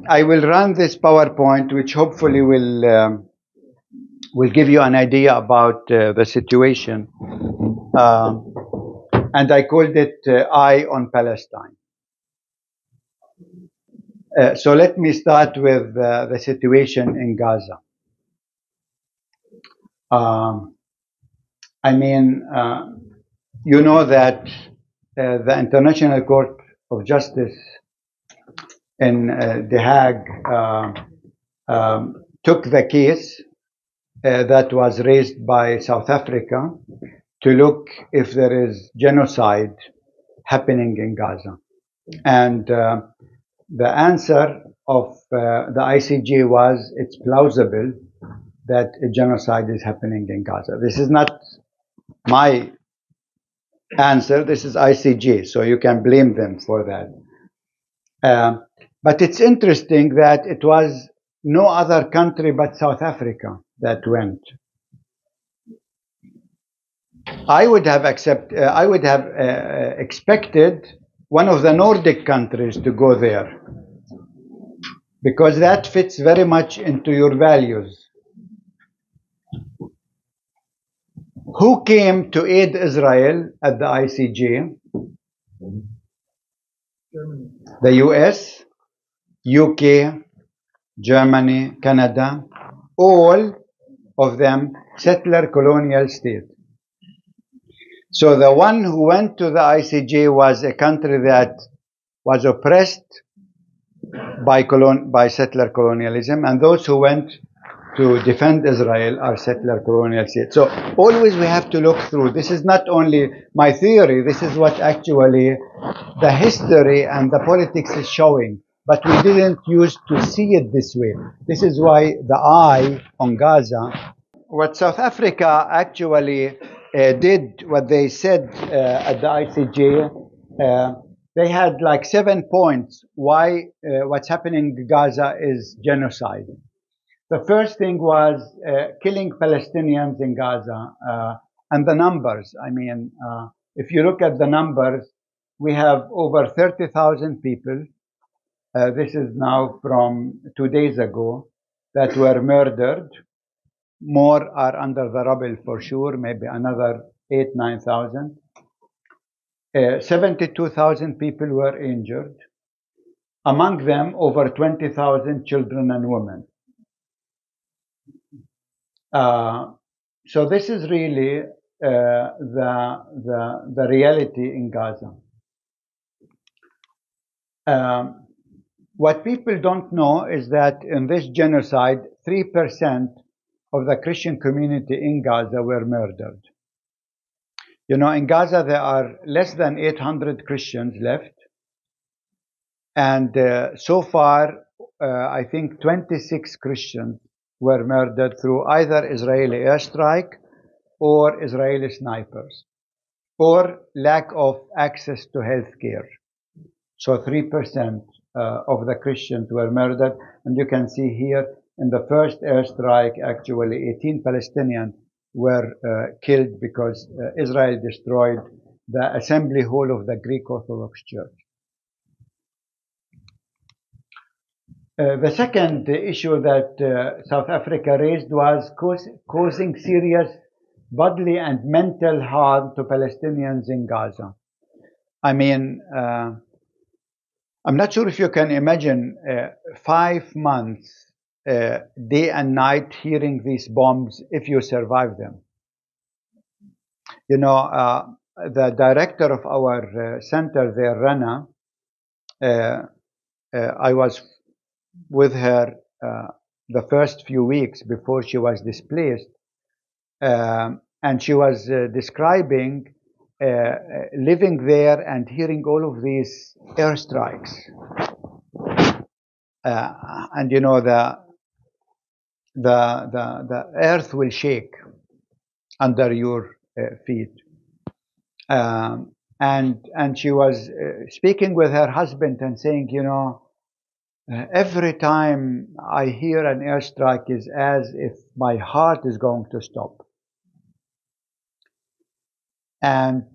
I will run this PowerPoint, which hopefully will give you an idea about the situation. And I called it Eye on Palestine. So let me start with the situation in Gaza. You know that the International Court of Justice in The Hague took the case that was raised by South Africa to look if there is genocide happening in Gaza. And the answer of the ICJ was it's plausible that a genocide is happening in Gaza. This is not my answer, this is ICJ, so you can blame them for that. But it's interesting that it was no other country but South Africa that went. I would have expected one of the Nordic countries to go there, because that fits very much into your values. Who came to aid Israel at the ICJ? The US, UK, Germany, Canada, all of them settler colonial states. So the one who went to the ICJ was a country that was oppressed by settler colonialism, and those who went to defend Israel are settler colonial states. So always we have to look through. This is not only my theory, this is what actually the history and the politics is showing. But we didn't used to see it this way. This is why the eye on Gaza. What South Africa actually did, what they said at the ICJ, they had like 7 points why what's happening in Gaza is genocide. The first thing was killing Palestinians in Gaza, and the numbers. If you look at the numbers, we have over 30,000 people. This is now from 2 days ago that were murdered. More are under the rubble for sure, maybe another 8,000-9,000. 72,000 people were injured. Among them, over 20,000 children and women. So this is really the reality in Gaza. What people don't know is that in this genocide, 3% of the Christian community in Gaza were murdered. You know, in Gaza there are less than 800 Christians left, and so far I think 26 Christians were murdered through either Israeli airstrike or Israeli snipers, or lack of access to health care. So 3% of the Christians were murdered, and you can see here in the first airstrike, actually 18 Palestinians were killed because Israel destroyed the assembly hall of the Greek Orthodox Church. The second issue that South Africa raised was causing serious bodily and mental harm to Palestinians in Gaza. I'm not sure if you can imagine 5 months, day and night, hearing these bombs if you survive them. You know, the director of our center there, Rana, I was with her the first few weeks before she was displaced, and she was describing living there and hearing all of these airstrikes. And you know, the earth will shake under your feet. And she was speaking with her husband and saying, you know, every time I hear an airstrike is as if my heart is going to stop. And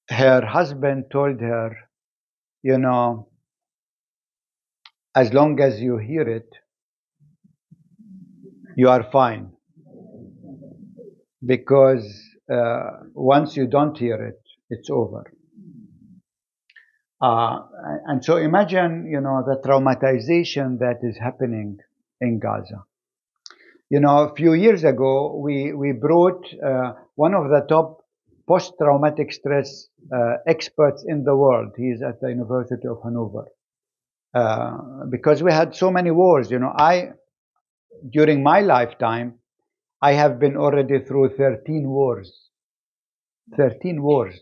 her husband told her, you know, as long as you hear it, you are fine. Because once you don't hear it, it's over. And so imagine, the traumatization that is happening in Gaza. A few years ago, we brought one of the top post-traumatic stress experts in the world. He's at the University of Hanover. Because we had so many wars. During my lifetime, I have been already through 13 wars. 13 wars.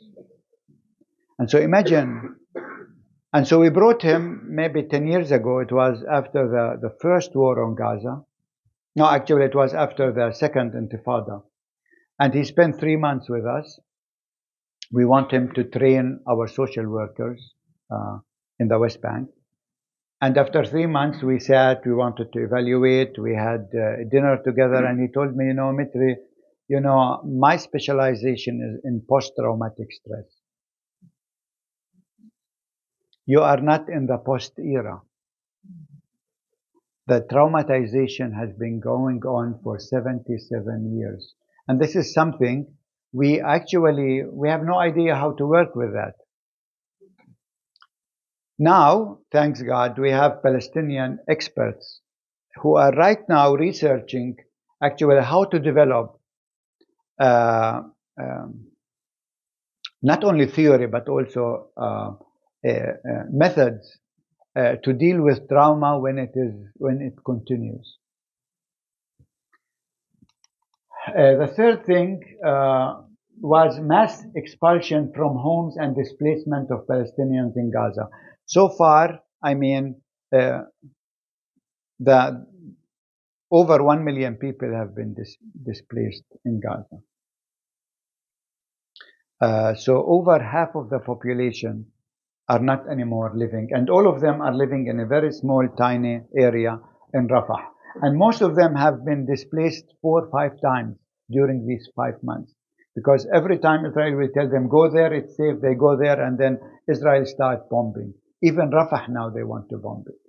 And so imagine, and so we brought him maybe 10 years ago. It was after the first war on Gaza. No, actually it was after the second Intifada. And he spent 3 months with us. We want him to train our social workers in the West Bank. And after 3 months, we sat, we wanted to evaluate, we had dinner together, and he told me, Mitri, my specialization is in post-traumatic stress. You are not in the post-era. The traumatization has been going on for 77 years. And this is something we have no idea how to work with that. Now, thanks God, we have Palestinian experts who are right now researching actually how to develop not only theory but also methods to deal with trauma when it continues. The third thing was mass expulsion from homes and displacement of Palestinians in Gaza. So far, over 1 million people have been displaced in Gaza. So over half of the population are not anymore living, and all of them are living in a very small, tiny area in Rafah. And most of them have been displaced 4 or 5 times during these 5 months. Because every time Israel will tell them, go there, it's safe, they go there, and then Israel starts bombing. Even Rafah now, they want to bomb it.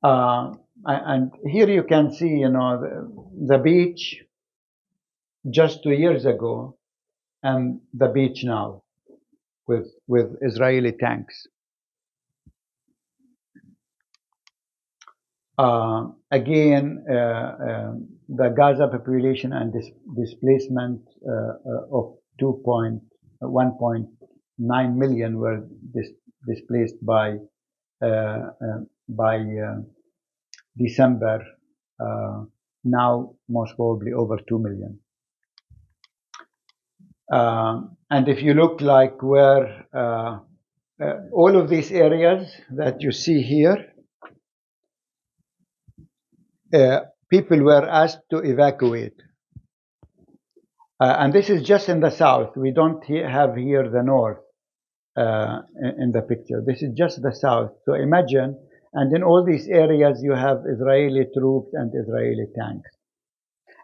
And here you can see, the beach just 2 years ago, and the beach now with Israeli tanks. Again, the Gaza population and displacement of 1.9 million were displaced by December. Now, most probably over 2 million. And if you look like where all of these areas that you see here, people were asked to evacuate. And this is just in the south. We don't have here the north in the picture. This is just the south. So imagine, and in all these areas you have Israeli troops and Israeli tanks.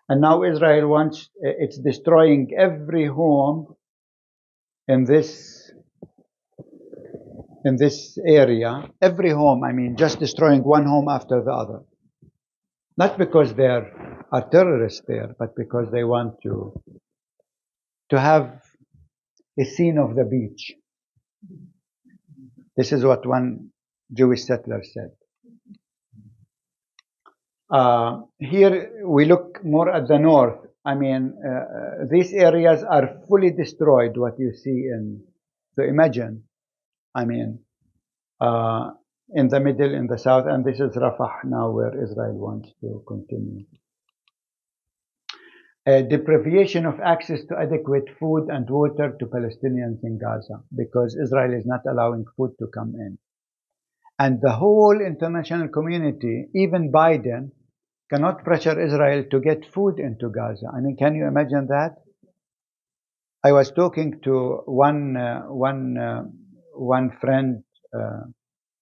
And now Israel it's destroying every home in this area. Every home, just destroying one home after the other. Not because there are terrorists there, but because they want to have a scene of the beach. This is what one Jewish settler said. Here we look more at the north. These areas are fully destroyed, what you see so imagine, in the middle, in the south, and this is Rafah now, where Israel wants to continue. Deprivation of access to adequate food and water to Palestinians in Gaza, because Israel is not allowing food to come in. And the whole international community, even Biden, cannot pressure Israel to get food into Gaza. Can you imagine that? I was talking to one friend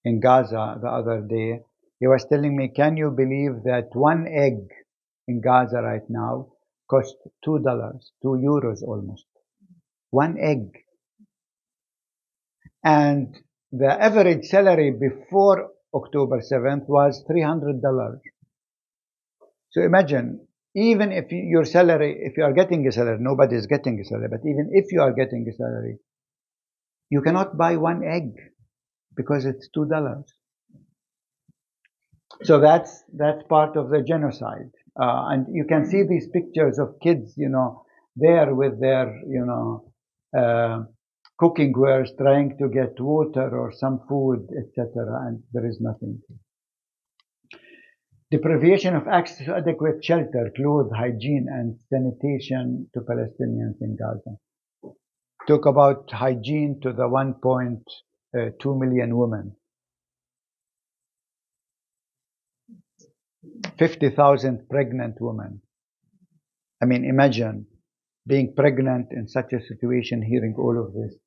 in Gaza the other day. He was telling me, can you believe that one egg in Gaza right now costs $2, 2 euros almost. One egg. And the average salary before October 7th was $300. So imagine, even if your salary, if you are getting a salary, nobody is getting a salary, but even if you are getting a salary, you cannot buy one egg because it's $2. So that's part of the genocide. And you can see these pictures of kids, there with their, cooking wares, trying to get water or some food, etc., and there is nothing. Deprivation of access to adequate shelter, clothes, hygiene, and sanitation to Palestinians in Gaza. Talk about hygiene to the 1.2 million women. 50,000 pregnant women. I mean, imagine being pregnant in such a situation, hearing all of this.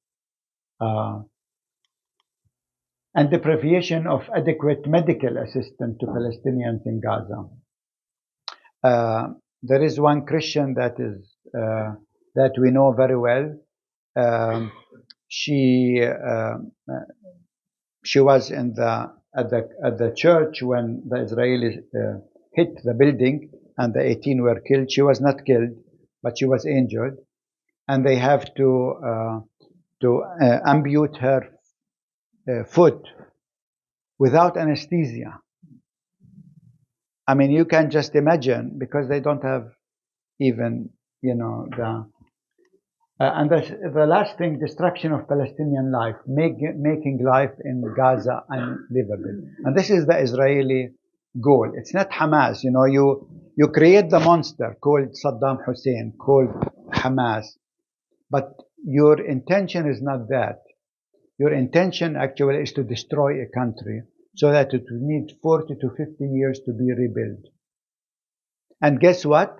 And deprivation of adequate medical assistance to Palestinians in Gaza. There is one Christian that we know very well. She was at the church when the Israelis hit the building and the 18 were killed. She was not killed, but she was injured, and they have to ambute her foot without anesthesia. I mean, you can just imagine, because they don't have even, and the last thing, destruction of Palestinian life, making life in Gaza unlivable. And this is the Israeli goal. It's not Hamas. You create the monster called Saddam Hussein, called Hamas, but your intention is not that. Your intention actually is to destroy a country so that it will need 40 to 50 years to be rebuilt. And guess what?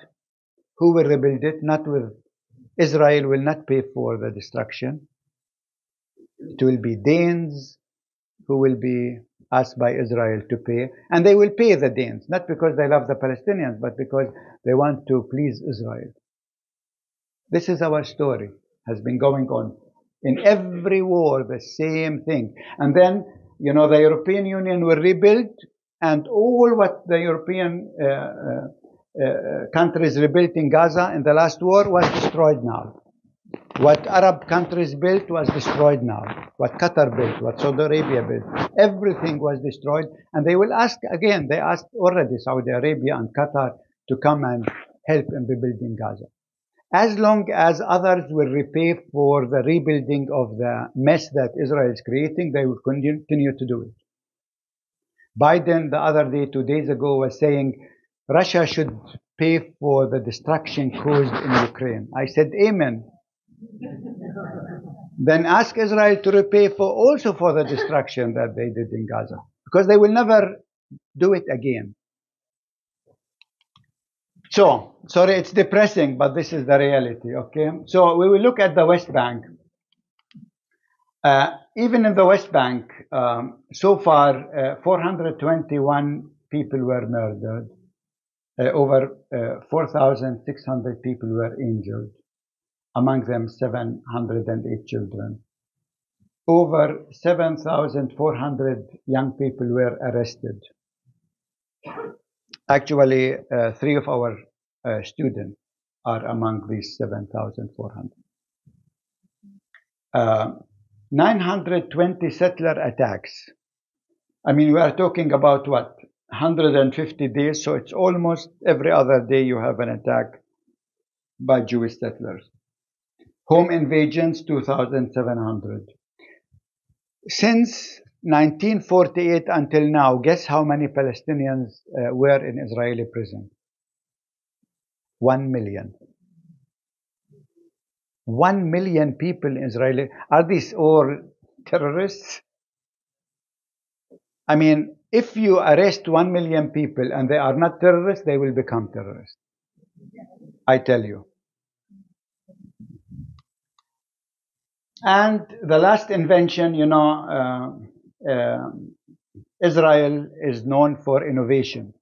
Who will rebuild it? Not with Israel will not pay for the destruction. It will be Danes who will be asked by Israel to pay. And they will pay the Danes, not because they love the Palestinians, but because they want to please Israel. This is our story, has been going on. In every war, the same thing. And then, the European Union will rebuild, and all what the European countries rebuilt in Gaza in the last war was destroyed now. What Arab countries built was destroyed now. What Qatar built, what Saudi Arabia built, everything was destroyed. And they will ask again, they asked already Saudi Arabia and Qatar to come and help in rebuilding Gaza. As long as others will repay for the rebuilding of the mess that Israel is creating, they will continue to do it. Biden, the other day, 2 days ago, was saying Russia should pay for the destruction caused in Ukraine. I said, amen. Then ask Israel to repay also for the destruction that they did in Gaza, because they will never do it again. So, sorry, it's depressing, but this is the reality, okay? So we will look at the West Bank. Even in the West Bank, so far, 421 people were murdered. Over 4,600 people were injured, among them 708 children. Over 7,400 young people were arrested. Actually, 3 of our students are among these 7,400. 920 settler attacks. I mean, we are talking about what? 150 days, so it's almost every other day you have an attack by Jewish settlers. Home invasions, 2,700. Since 1948 until now, guess how many Palestinians were in Israeli prison? 1 million. 1 million people in Israeli. Are these all terrorists? I mean, if you arrest 1 million people and they are not terrorists, they will become terrorists. I tell you. And the last invention, Israel is known for innovation.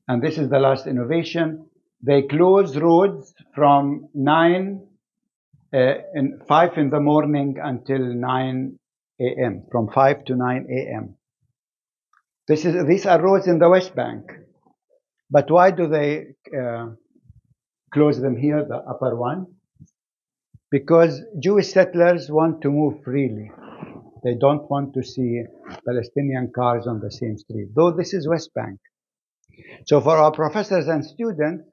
And this is the last innovation. They close roads from 5 in the morning until 9 a.m., from 5 to 9 a.m. These are roads in the West Bank. But why do they close them here, the upper one? Because Jewish settlers want to move freely. They don't want to see Palestinian cars on the same street, though this is West Bank. So for our professors and students,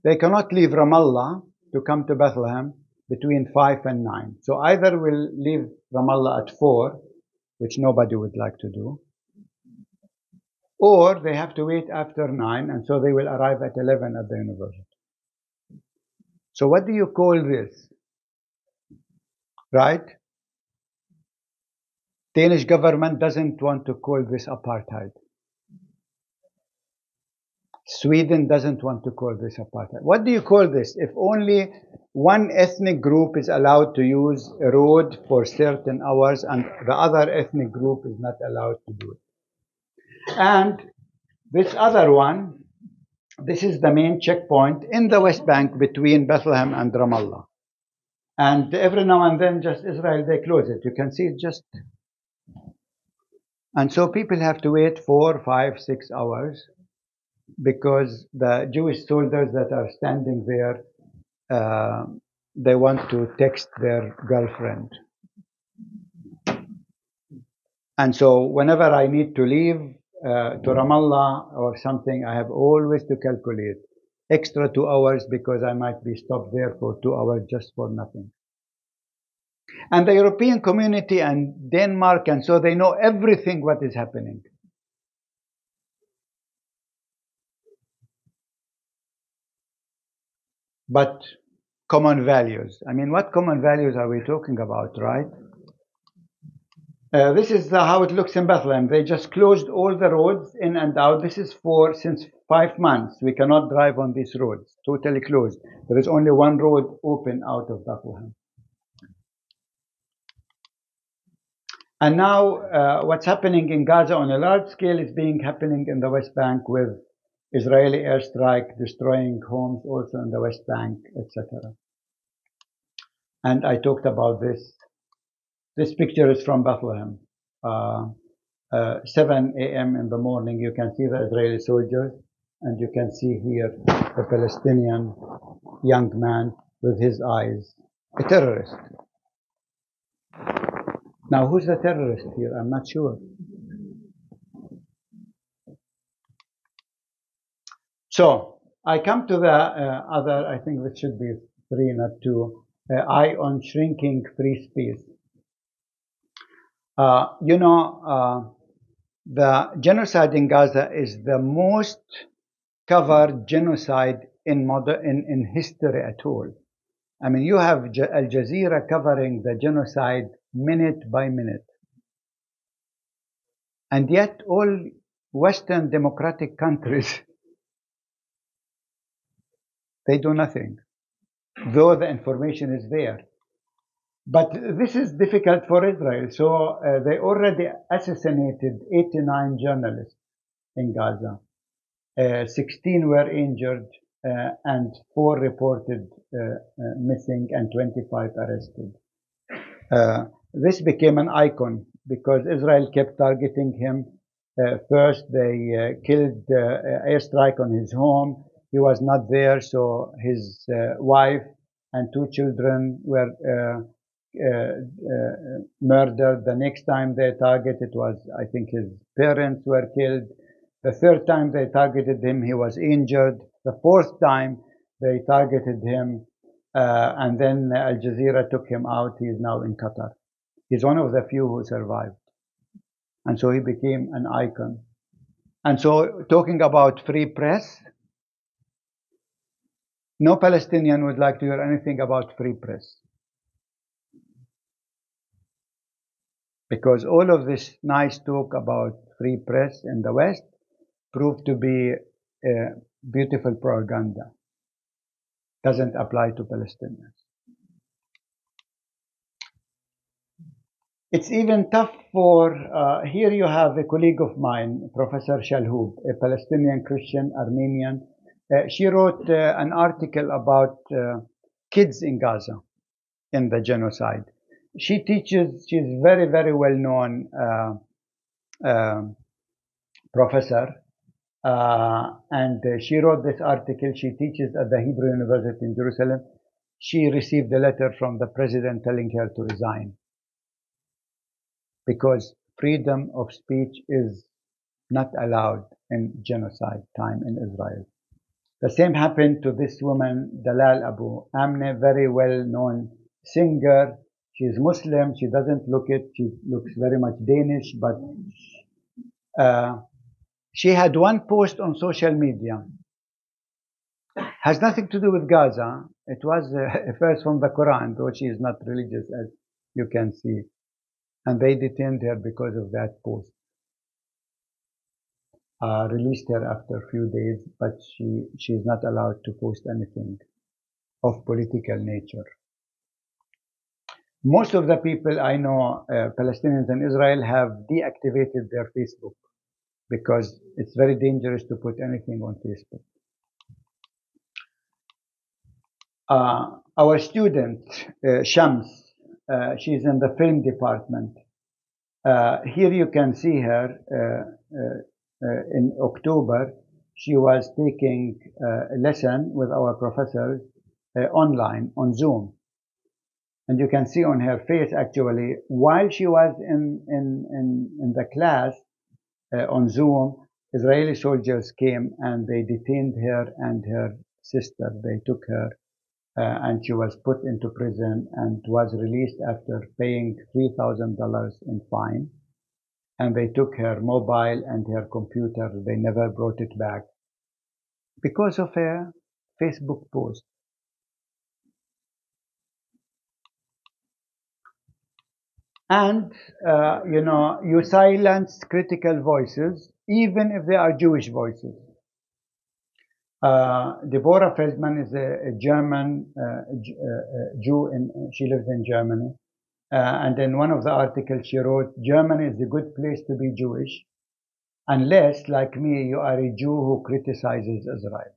they cannot leave Ramallah to come to Bethlehem between 5 and 9. So either we'll leave Ramallah at 4, which nobody would like to do, or they have to wait after 9, and so they will arrive at 11 at the university. So what do you call this? Right? Danish government doesn't want to call this apartheid. Sweden doesn't want to call this apartheid. What do you call this? If only one ethnic group is allowed to use a road for certain hours and the other ethnic group is not allowed to do it. And this other one, this is the main checkpoint in the West Bank between Bethlehem and Ramallah. And every now and then, just Israel, they close it. You can see it just. And so people have to wait 4, 5, 6 hours because the Jewish soldiers that are standing there, they want to text their girlfriend. And so whenever I need to leave to Ramallah or something, I have always to calculate extra 2 hours because I might be stopped there for 2 hours just for nothing. And the European community and Denmark, and so they know everything what is happening. But common values. I mean, what common values are we talking about, right? This is how it looks in Bethlehem. They just closed all the roads in and out. This is since 5 months. We cannot drive on these roads, totally closed. There is only one road open out of Bethlehem. And now what's happening in Gaza on a large scale is happening in the West Bank with Israeli airstrike destroying homes also in the West Bank, etc. And I talked about this. This picture is from Bethlehem. 7 a.m. in the morning, you can see the Israeli soldiers, and you can see here the Palestinian young man with his eyes, a terrorist. Now, who's the terrorist here? I'm not sure. So, I come to the other, I think this should be 3, not 2, eye on shrinking free space. The genocide in Gaza is the most covered genocide in history at all. I mean, you have Al Jazeera covering the genocide minute by minute. And yet all Western democratic countries, they do nothing, though the information is there. But this is difficult for Israel. So they already assassinated 89 journalists in Gaza. 16 were injured and 4 reported missing and 25 arrested. This became an icon because Israel kept targeting him. First, they killed airstrike on his home. He was not there, so his wife and 2 children were murdered. The next time they targeted was, I think, his parents were killed. The 3rd time they targeted him, he was injured. The 4th time they targeted him, and then Al Jazeera took him out. He is now in Qatar. He's one of the few who survived. And so he became an icon. And so talking about free press, no Palestinian would like to hear anything about free press. Because all of this nice talk about free press in the West proved to be beautiful propaganda. Doesn't apply to Palestinians. It's even tough for, here you have a colleague of mine, Professor Shalhoub, a Palestinian Christian, Armenian. She wrote an article about kids in Gaza in the genocide. she teaches, she's very, very well known professor. And she wrote this article. She teaches at the Hebrew University in Jerusalem. She received a letter from the president telling her to resign because freedom of speech is not allowed in genocide time in Israel. The same happened to this woman, Dalal Abu Amne, very well-known singer. She's Muslim. She doesn't look it. She looks very much Danish, but she had one post on social media. Has nothing to do with Gaza. It was a verse from the Quran, though she is not religious, as you can see. And they detained her because of that post. Released her after a few days, but she is not allowed to post anything of political nature. Most of the people I know, Palestinians in Israel, have deactivated their Facebook because it's very dangerous to put anything on Facebook. Our student, Shams, she's in the film department. Here you can see her in October. She was taking a lesson with our professors online on Zoom. And you can see on her face, actually, while she was in the class on Zoom, Israeli soldiers came and they detained her and her sister. They took her and she was put into prison and was released after paying $3,000 in fine. And they took her mobile and her computer. They never brought it back because of a Facebook post. And, you silence critical voices, even if they are Jewish voices. Deborah Feldman is a German Jew, she lives in Germany. And in one of the articles she wrote, Germany is a good place to be Jewish, unless, like me, you are a Jew who criticizes Israel.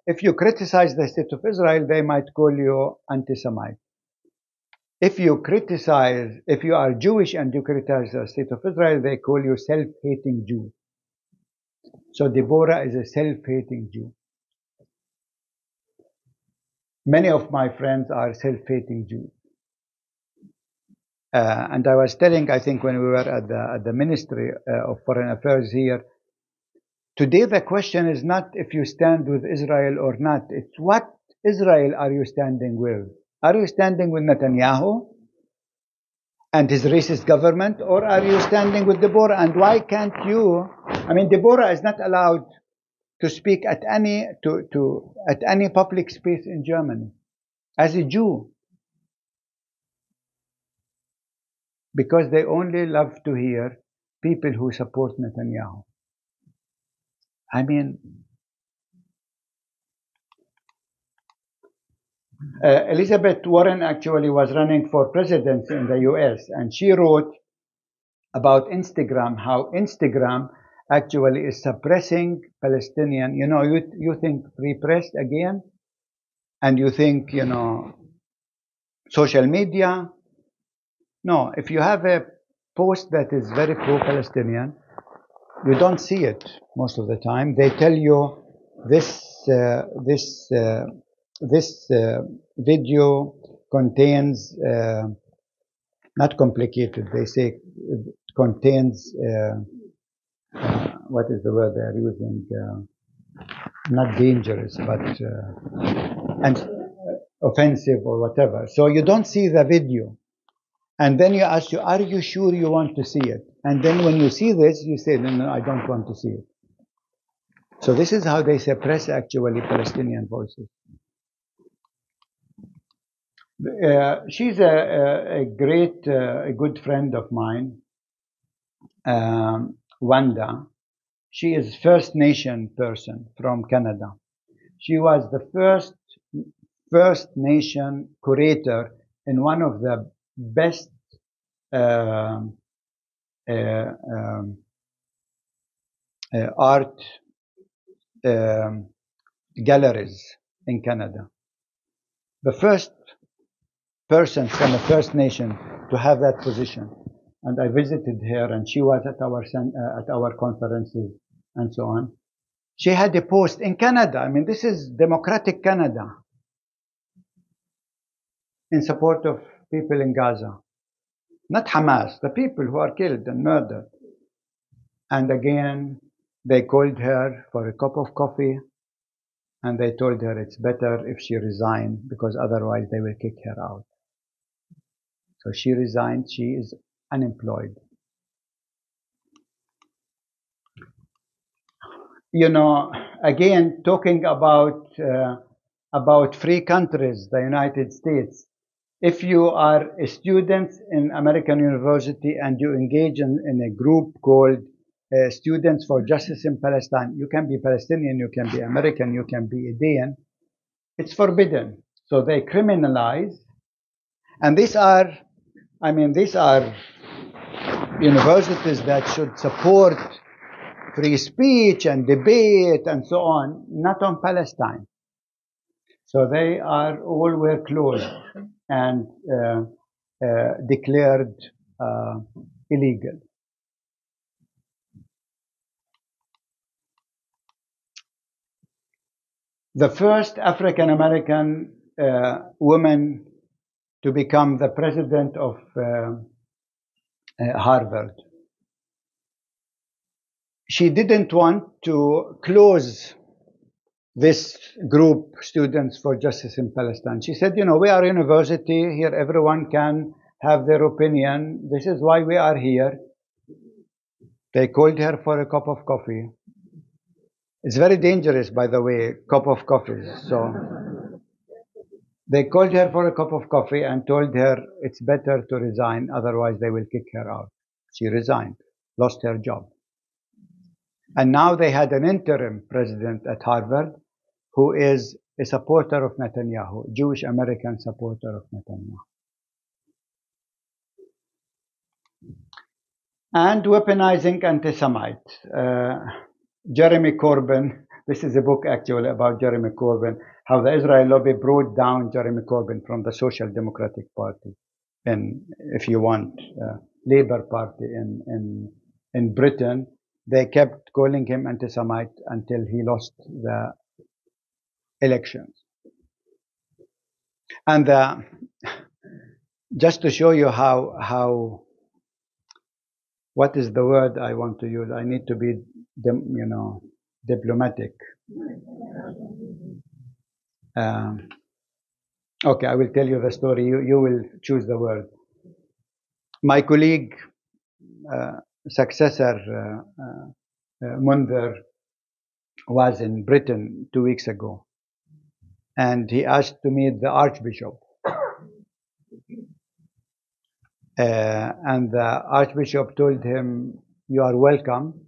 If you criticize the state of Israel, they might call you anti-Semite. If you are Jewish and you criticize the state of Israel, they call you self-hating Jew. So Deborah is a self-hating Jew. Many of my friends are self-hating Jews. And I was telling, I think when we were at the Ministry of Foreign Affairs here, today the question is not if you stand with Israel or not. It's what Israel are you standing with? Are you standing with Netanyahu and his racist government, or are you standing with Deborah? And why can't you? I mean, Deborah is not allowed to speak at any public space in Germany as a Jew, because they only love to hear people who support Netanyahu. I mean, Elizabeth Warren actually was running for president in the US, and she wrote about Instagram, how Instagram actually is suppressing Palestinian. You think repressed again, and you think, social media. No, if you have a post that is very pro-Palestinian, you don't see it most of the time. They tell you this video contains, not complicated, they say it contains, what is the word they're using? Not dangerous, but and offensive or whatever. So you don't see the video. And then you ask you, are you sure you want to see it? And then when you see this, you say, no, I don't want to see it. So this is how they suppress actually Palestinian voices. She's a great, a good friend of mine, Wanda. She is First Nation person from Canada. She was the First Nation curator in one of the best art galleries in Canada. The first person from a First Nation to have that position. And I visited her, and she was at our conferences and so on. She had a post in Canada. I mean, this is democratic Canada, in support of people in Gaza. Not Hamas, the people who are killed and murdered. And again, they called her for a cup of coffee, and they told her it's better if she resigned, because otherwise they will kick her out. So she resigned. She is unemployed. You know, again, talking about free countries, the United States. If you are a student in American university and you engage in a group called Students for Justice in Palestine, you can be Palestinian, you can be American, you can be Indian. It's forbidden. So they criminalize. And these are universities that should support free speech and debate and so on, not on Palestine. So they all were closed and declared illegal. The first African American woman to become the president of Harvard. She didn't want to close this group, Students for Justice in Palestine. She said, you know, we are a university here, everyone can have their opinion. This is why we are here. They called her for a cup of coffee. It's very dangerous, by the way, cup of coffee. So they called her for a cup of coffee and told her it's better to resign, otherwise they will kick her out. She resigned, lost her job. And now they had an interim president at Harvard who is a supporter of Netanyahu, Jewish American supporter of Netanyahu. And weaponizing anti-Semites. Jeremy Corbyn, this is a book actually about Jeremy Corbyn, how the Israel lobby brought down Jeremy Corbyn from the Social Democratic Party, and if you want, Labour Party in Britain. They kept calling him anti-Semite until he lost the elections. And just to show you how what is the word I want to use? I need to be, diplomatic. Okay, I will tell you the story. You will choose the word. My colleague, successor, Munder, was in Britain 2 weeks ago, and he asked to meet the Archbishop. And the Archbishop told him, you are welcome,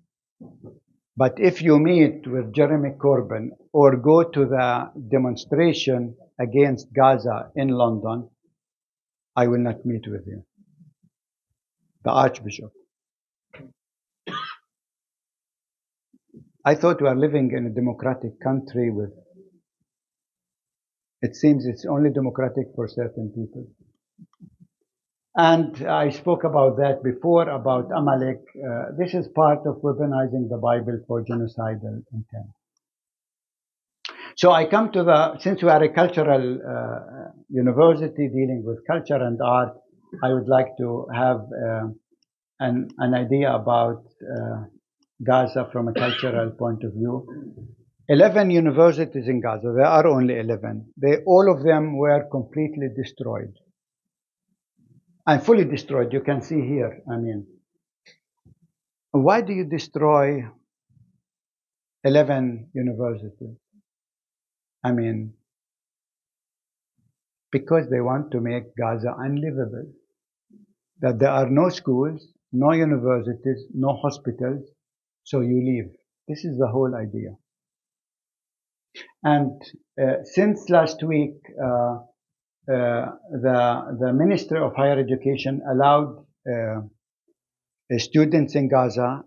but if you meet with Jeremy Corbyn or go to the demonstration against Gaza in London, I will not meet with you. The Archbishop. I thought we are living in a democratic country with, it seems it's only democratic for certain people. And I spoke about that before, about Amalek. This is part of weaponizing the Bible for genocidal intent. So I come to since we are a cultural university dealing with culture and art, I would like to have an idea about Gaza from a cultural point of view. 11 universities in Gaza, there are only 11. All of them were completely destroyed. And fully destroyed, you can see here. I mean, why do you destroy 11 universities? I mean, because they want to make Gaza unlivable. That there are no schools, no universities, no hospitals, so you leave. This is the whole idea. And since last week, the Ministry of Higher Education allowed students in Gaza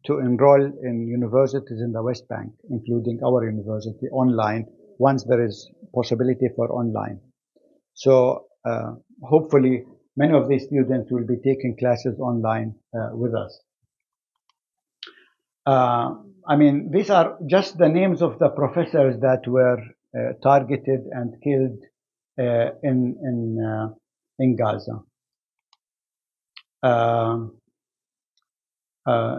to enroll in universities in the West Bank, including our university, online, once there is possibility for online. So hopefully many of these students will be taking classes online with us. I mean, these are just the names of the professors that were targeted and killed in Gaza.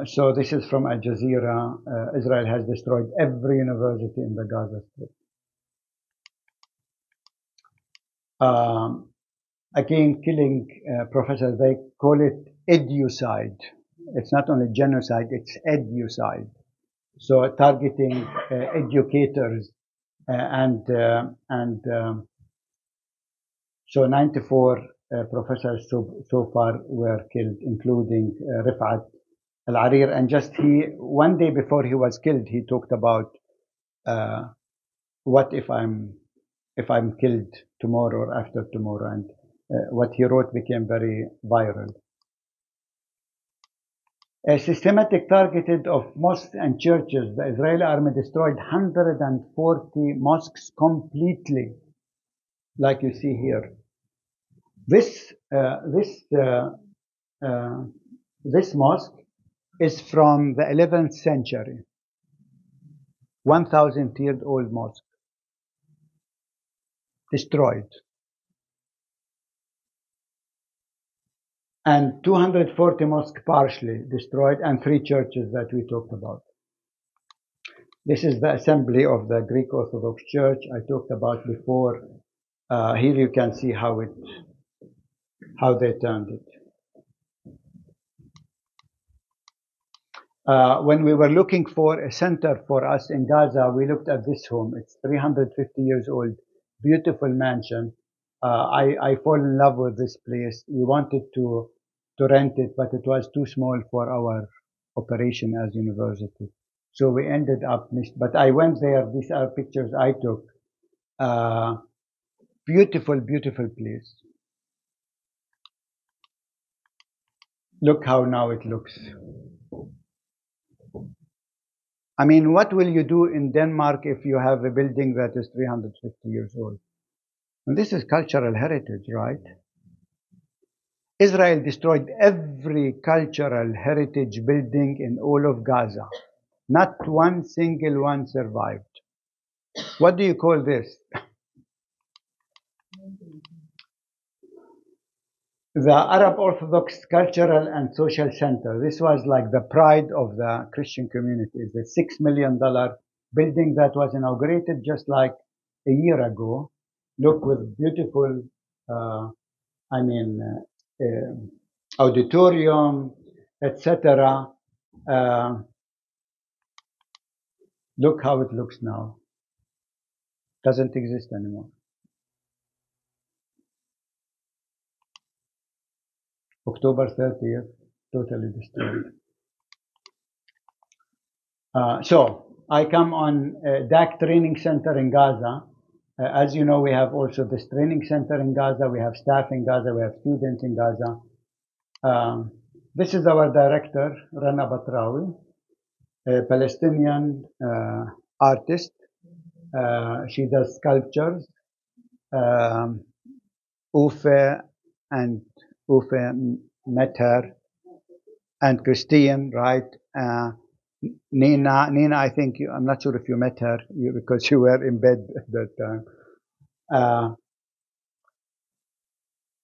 So this is from Al Jazeera. Israel has destroyed every university in the Gaza Strip. Again, killing professors, they call it educide. It's not only genocide, it's educide. So targeting educators so 94 professors so far were killed, including Rifat Al-Arir. And just one day before he was killed, he talked about what if I'm killed tomorrow or after tomorrow, and what he wrote became very viral. A systematic targeted of mosques and churches. The Israeli army destroyed 140 mosques completely, like you see here. This mosque is from the 11th century, 1,000-year-old mosque, destroyed. And 240 mosques partially destroyed, and 3 churches that we talked about. This is the assembly of the Greek Orthodox Church I talked about before. Here you can see how they turned it. When we were looking for a center for us in Gaza, we looked at this home. It's 350 years old, beautiful mansion. I fall in love with this place. We wanted to rent it, but it was too small for our operation as university. So we ended up, but I went there. These are pictures I took. Beautiful, beautiful place. Look how now it looks. I mean, what will you do in Denmark if you have a building that is 350 years old? And this is cultural heritage, right? Israel destroyed every cultural heritage building in all of Gaza. Not one single one survived. What do you call this? The Arab Orthodox Cultural and Social Center. This was like the pride of the Christian community. It's a $6 million building that was inaugurated just like a year ago. Look, with beautiful, auditorium, etc. Look how it looks now. Doesn't exist anymore. October 30th, totally destroyed. So I come on DAC Training Center in Gaza. As you know, we have also this training center in Gaza. We have staff in Gaza. We have students in Gaza. This is our director, Rana Batrawi, a Palestinian artist. She does sculptures. Ufe met her, and Christine, right? Nina, I think I'm not sure if you met her because you were in bed at that time.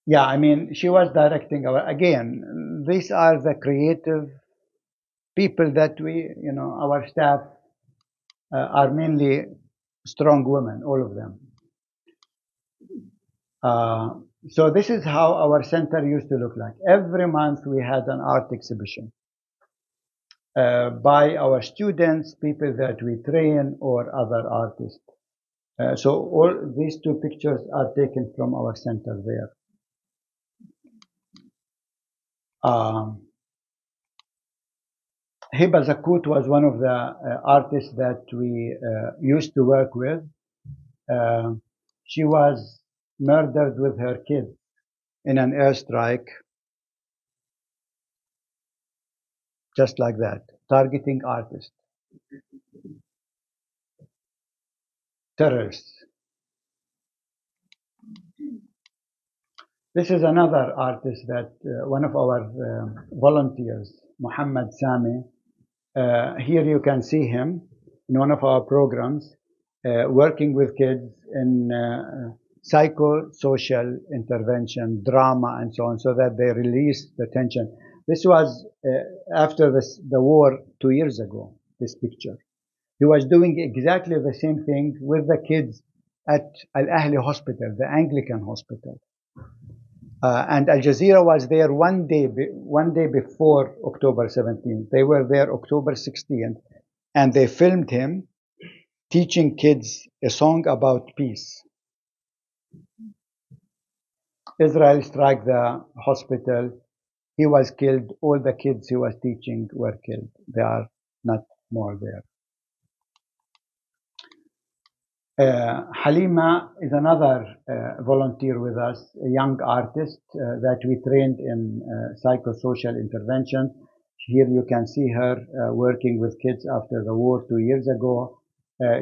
Yeah, I mean, she was directing again, these are the creative people that our staff are mainly strong women, all of them. So this is how our center used to look like. Every month we had an art exhibition by our students, people that we train, or other artists. So all these 2 pictures are taken from our center there. Hiba Zakut was one of the artists that we used to work with. She was murdered with her kids in an airstrike, just like that, targeting artists, terrorists. This is another artist that one of our volunteers, Muhammad Sami. Here you can see him in one of our programs, working with kids in psychosocial intervention, drama, and so on, so that they release the tension. This was after the war 2 years ago, this picture. He was doing exactly the same thing with the kids at Al-Ahli Hospital, the Anglican hospital. And Al Jazeera was there one day before October 17th. They were there October 16th, and they filmed him teaching kids a song about peace. Israel struck the hospital. He was killed. All the kids he was teaching were killed. They are not more there. Halima is another volunteer with us, a young artist that we trained in psychosocial intervention. Here you can see her working with kids after the war 2 years ago.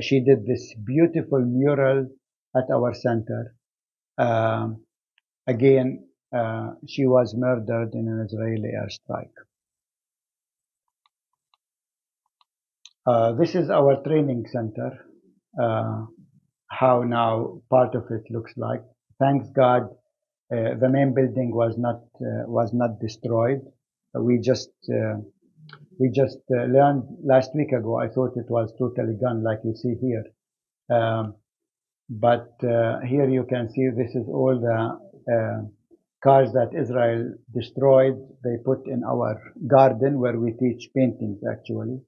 She did this beautiful mural at our center. Again, she was murdered in an Israeli airstrike. This is our training center. How now part of it looks like. Thanks God, the main building was not destroyed. We just learned last week ago. I thought it was totally gone, like you see here. But here you can see this is all the cars that Israel destroyed. They put in our garden where we teach paintings, actually.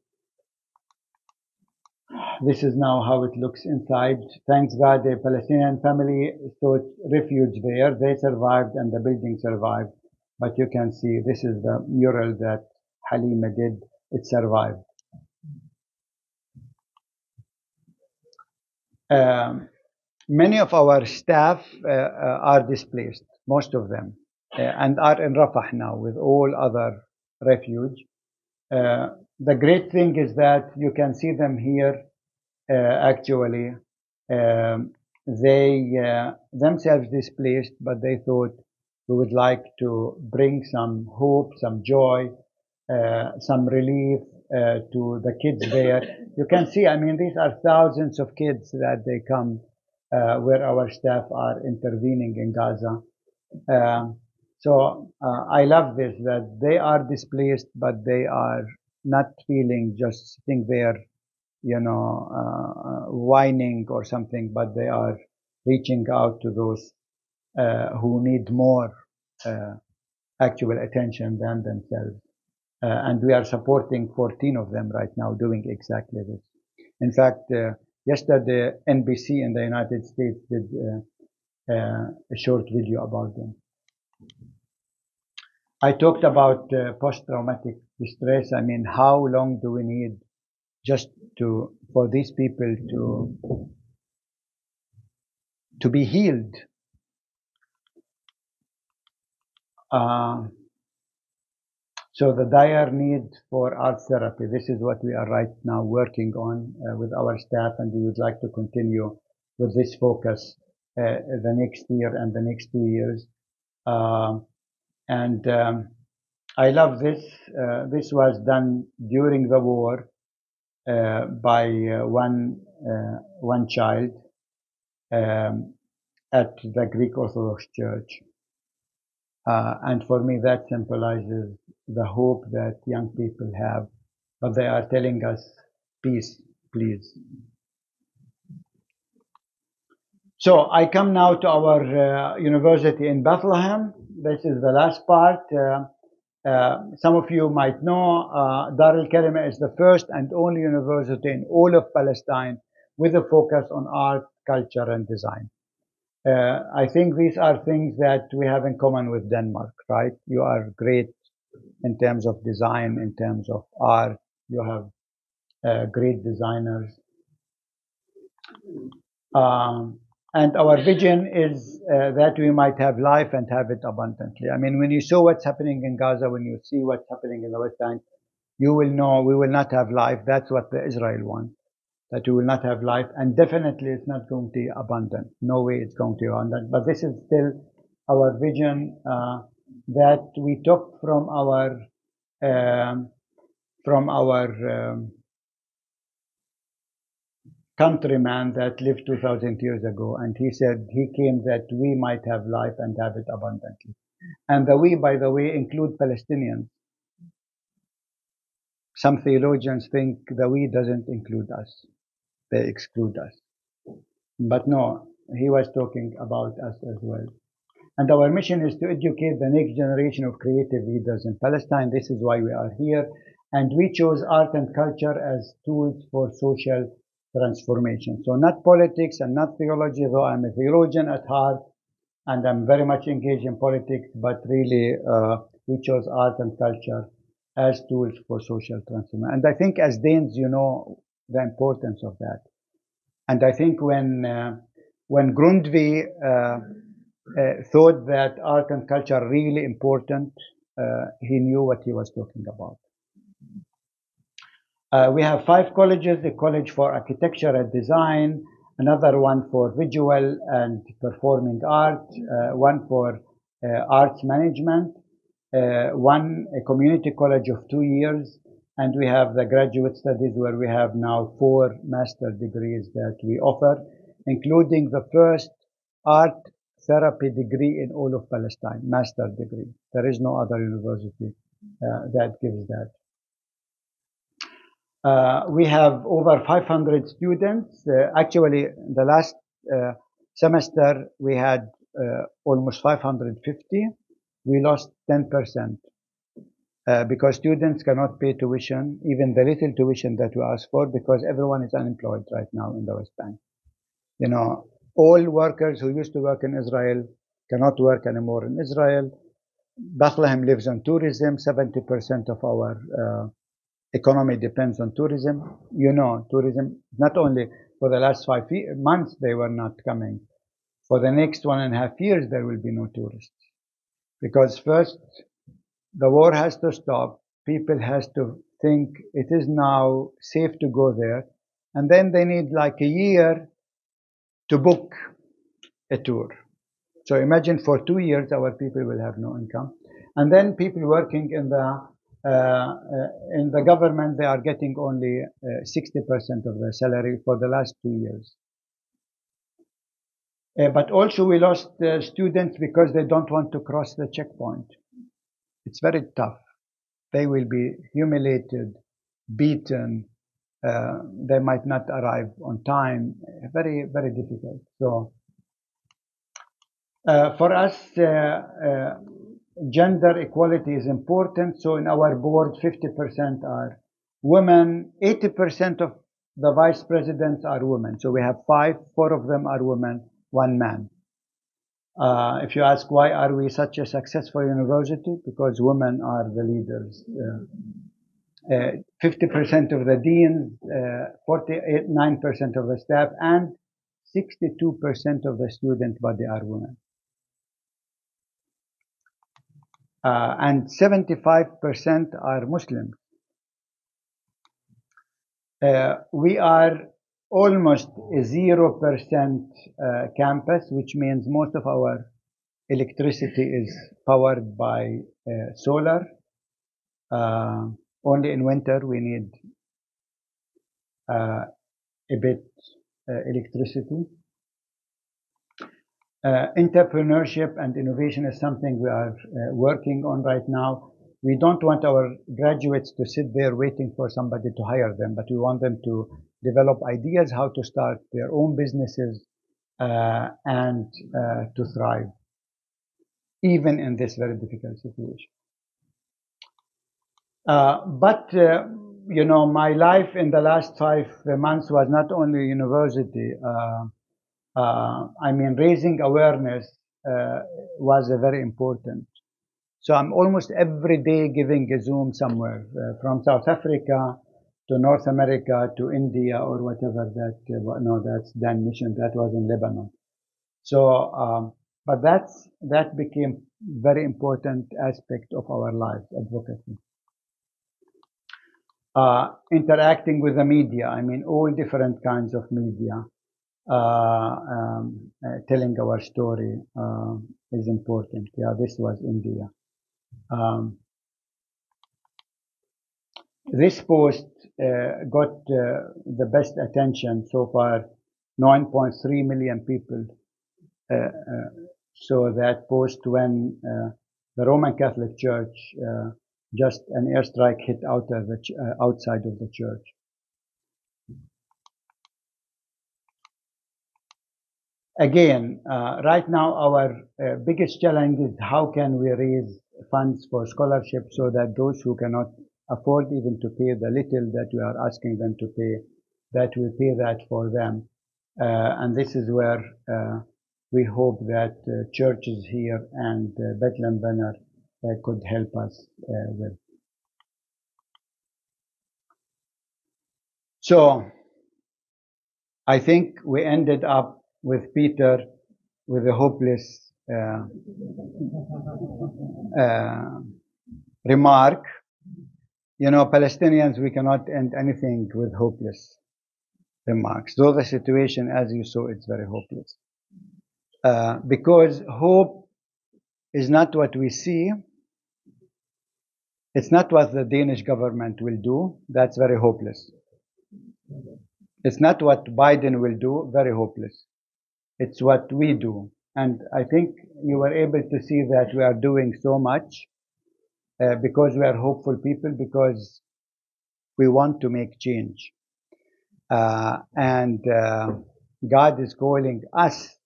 This is now how it looks inside. Thanks God, the Palestinian family sought refuge there. They survived and the building survived. But you can see this is the mural that Halima did. It survived. Many of our staff are displaced, most of them, and are in Rafah now with all other refuge. The great thing is that you can see them here. Actually, they themselves displaced, but they thought we would like to bring some hope, some joy, some relief to the kids there. You can see, I mean, these are thousands of kids that they come where our staff are intervening in Gaza. So I love this, that they are displaced, but they are not feeling just sitting there, you know, whining or something, but they are reaching out to those who need more actual attention than themselves. And we are supporting 14 of them right now doing exactly this. In fact, yesterday, NBC in the United States did a short video about them. I talked about post-traumatic distress. I mean, how long do we need just for these people to be healed? So the dire need for art therapy, this is what we are right now working on with our staff, and we would like to continue with this focus the next year and the next 2 years. I love this. This was done during the war by one child at the Greek Orthodox Church. And for me, that symbolizes the hope that young people have, but they are telling us, peace, please. So I come now to our university in Bethlehem. This is the last part. Some of you might know Dar al-Kalima is the first and only university in all of Palestine with a focus on art, culture, and design. I think these are things that we have in common with Denmark, right? You are great in terms of design, in terms of art. You have great designers. And our vision is that we might have life and have it abundantly. I mean, when you saw what's happening in Gaza, when you see what's happening in the West Bank, you will know we will not have life. That's what the Israel want, that we will not have life. And definitely it's not going to be abundant. No way it's going to be abundant. But this is still our vision that we took from our countryman that lived 2,000 years ago, and he said he came that we might have life and have it abundantly. And the we, by the way, include Palestinians. Some theologians think the we doesn't include us. They exclude us. But no, he was talking about us as well. And our mission is to educate the next generation of creative leaders in Palestine. This is why we are here. And we chose art and culture as tools for social transformation. So not politics and not theology, though I'm a theologian at heart and I'm very much engaged in politics, but really we chose art and culture as tools for social transformation. And I think as Danes, you know the importance of that. And I think when Grundtvig thought that art and culture are really important, he knew what he was talking about. We have 5 colleges, a college for architecture and design, another one for visual and performing art, one for arts management, one a community college of 2 years, and we have the graduate studies where we have now 4 master degrees that we offer, including the first art therapy degree in all of Palestine, master degree. There is no other university that gives that. We have over 500 students. Actually, the last semester we had almost 550. We lost 10% because students cannot pay tuition, even the little tuition that we ask for, because everyone is unemployed right now in the West Bank. You know, all workers who used to work in Israel cannot work anymore in Israel. Bethlehem lives on tourism. 70% of our economy depends on tourism. You know, tourism, not only for the last 5 months they were not coming. For the next 1.5 years, there will be no tourists. Because first, the war has to stop. People has to think it is now safe to go there. And then they need like a year to book a tour. So imagine for 2 years, our people will have no income. And then people working in the government, they are getting only 60% of their salary for the last 2 years. But also we lost students because they don't want to cross the checkpoint. It's very tough. They will be humiliated, beaten. They might not arrive on time. Very, very difficult. So for us, gender equality is important. So in our board, 50% are women. 80% of the vice presidents are women. So we have 5, 4 of them are women, 1 man. If you ask why are we such a successful university, because women are the leaders. 50% of the deans, 49% of the staff, and 62% of the student body are women. And 75% are Muslims. We are almost a 0% campus, which means most of our electricity is powered by solar. Only in winter we need a bit electricity. Entrepreneurship and innovation is something we are working on right now. We don't want our graduates to sit there waiting for somebody to hire them, but we want them to develop ideas how to start their own businesses and to thrive, even in this very difficult situation. You know, my life in the last 5 months was not only university. I mean, raising awareness was very important. So I'm almost every day giving a Zoom somewhere, from South Africa to North America to India or whatever that, no, that's Dan Mission, that was in Lebanon. So, but that became very important aspect of our lives, advocacy. Interacting with the media, I mean, all different kinds of media. telling our story is important. Yeah, this was India. This post got the best attention so far. 9.3 million people saw that post when the Roman Catholic Church just an airstrike hit outside of the church. Again, right now our biggest challenge is how can we raise funds for scholarship so that those who cannot afford even to pay the little that we are asking them to pay, that we pay that for them. And this is where we hope that churches here and Bethlehem Venners could help us with. So I think we ended up with Peter with a hopeless remark. You know, Palestinians, we cannot end anything with hopeless remarks. Though the situation, as you saw, it's very hopeless. Because hope is not what we see. It's not what the Danish government will do. That's very hopeless. It's not what Biden will do. Very hopeless. It's what we do. And I think you were able to see that we are doing so much because we are hopeful people, because we want to make change. And God is calling us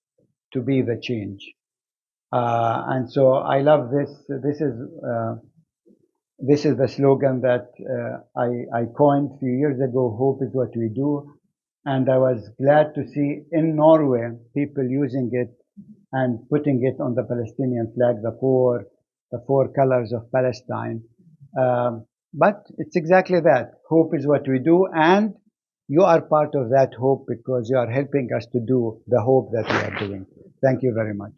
to be the change. And so I love this. This is the slogan that I coined a few years ago, hope is what we do. And I was glad to see in Norway people using it and putting it on the Palestinian flag, the four colors of Palestine. But it's exactly that. Hope is what we do, and you are part of that hope because you are helping us to do the hope that we are doing. Thank you very much.